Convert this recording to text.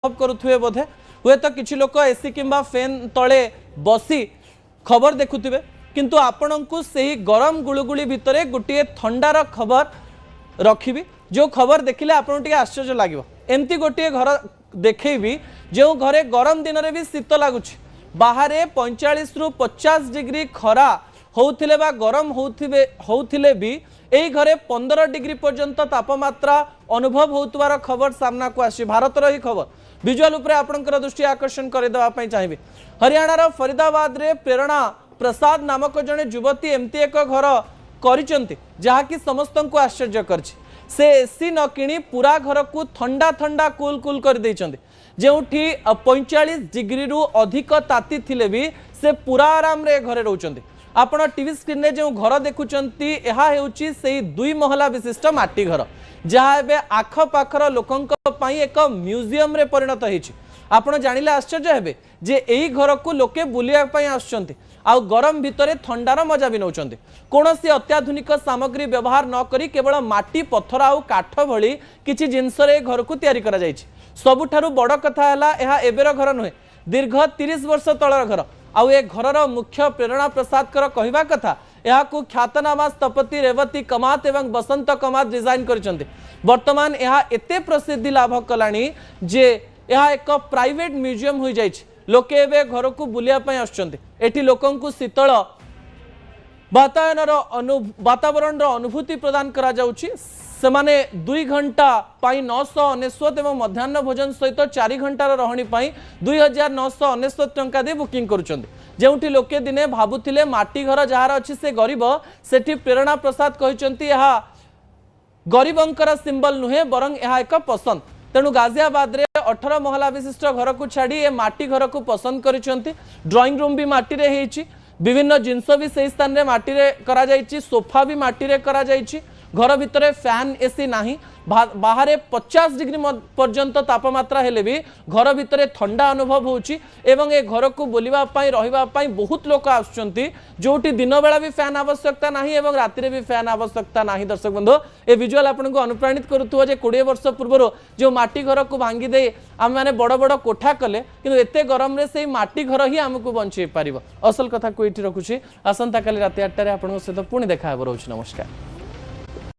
करुवे बोधे हुए तो किसी लोक एसी किंबा फैन तले बसी खबर देखुवे किंतु आपण को सही गरम गुलुगुली भितर गोटे थंडार खबर रखी जो खबर देखिले आपन टिके आश्चर्य लगे एमती गोटे घर देखेबी जो घरे गरम दिन में भी शीत लगुच बाहर 45 रु 50 डिग्री खरा होउथिले बा गरम होउथिले भी यही घरे 15 डिग्री पर्यंत तापमात्रा अनुभव होउतवार खबर सामना को आसी भारतर ही खबर विजुअल उपरे आपनकर दृष्टि आकर्षण करदेवा चाहिए। हरियाणार फरीदाबाद रे प्रेरणा प्रसाद नामक जड़े युवती एमती एक घर करिसेंती जहाँकि समस्त को आश्चर्य करछि से एसी न किणी पूरा घर को ठंडा ठंडा कूल कूल कर देइछंती जेउठी 45 डिग्री रु अधिक ताती थिले भी से पूरा आराम रे घरे रहउछंती। आपण टीवी स्क्रीन रे जो घर देखुचंती एहा हेउची सेही 2 महला विशिष्ट माटी घर जहाँ एबे आख पाखर लोकंक पई एक म्यूजियम रे परिणत हेछि। आपण जानिले आश्चर्य हेबे जे एही घर को लोके बुलिया पई आछंती आउ गरम भितरे थंडार मजा भी नौचंती कोनोसी अत्याधुनिक सामग्री व्यवहार न करी केवल माटी पत्थर आउ काठ भली किछि जिंस रे घर को तयारी करा जायछि। सबुठारु बड़ कथा हैला एहा एबेर घर नुहे दीर्घ 30 वर्ष तळर घर आउ ए घरर मुख्य प्रेरणा प्रसाद कर कहिबा कथा यह ख्यातनामा स्थपति रेवती कमात एवं बसंत कमात डिजाइन करछंती। वर्तमान यह एते प्रसिद्धि लाभ कलानी जे यह एक प्राइवेट म्यूजियम हो जाइछि लोके एबे घर को बुलिया पय आछंती एठी लोकन को शीतल वातावरण अनुभूति प्रदान करा जाउछि। सेमाने 2 घंटा पाई 999 एवं मध्याह्न भोजन सहित 4 घंटार रहणी पाई 2999 टंका दे बुकिंग करुछंती जेउठी लोके दिने भाबुथिले माटी घर जहार अछि से गरीब सेठी प्रेरणा प्रसाद कहिसंती यहा गरीबंकर सिंबल नुहे बरंग यहा एक पसंद तेणु गाजियाबाद रे 18 महला विशिष्ट घर को छाड़ी ए माटी घर को पसंद करिसंती। ड्राइंग रूम भी माटी रे हेछि विभिन्न जिनस भी सही स्थान रे माटी रे करा जायछि सोफा भी माटी रे करा जायछि घर भितर फैन एसी नाही बाहर 50 डिग्री पर्यंत तापमात्रा हेले भी घर भितर ठंडा अनुभव होउछि एवं ए घर को बोलिबा पई रहिबा पई बहुत लोक आछंती जोटी दिन बेला भी फैन आवश्यकता नाही एवं राति रे भी फैन आवश्यकता नाही। दर्शक बंधु ए विजुअल आपन को अनुप्राणित करूथुवा जे 20 वर्ष पूर्व जो माटी घर को भांगी दे आम माने बड़ बड़ कोठा कले किंतु एते गरम रे सेही माटी घर ही हमकु बंचे पारिबो। असल कथा को एठी रखुछि आसंता काली राति 8 रे आपन सहित पुणी देखा हेबो। नमस्कार।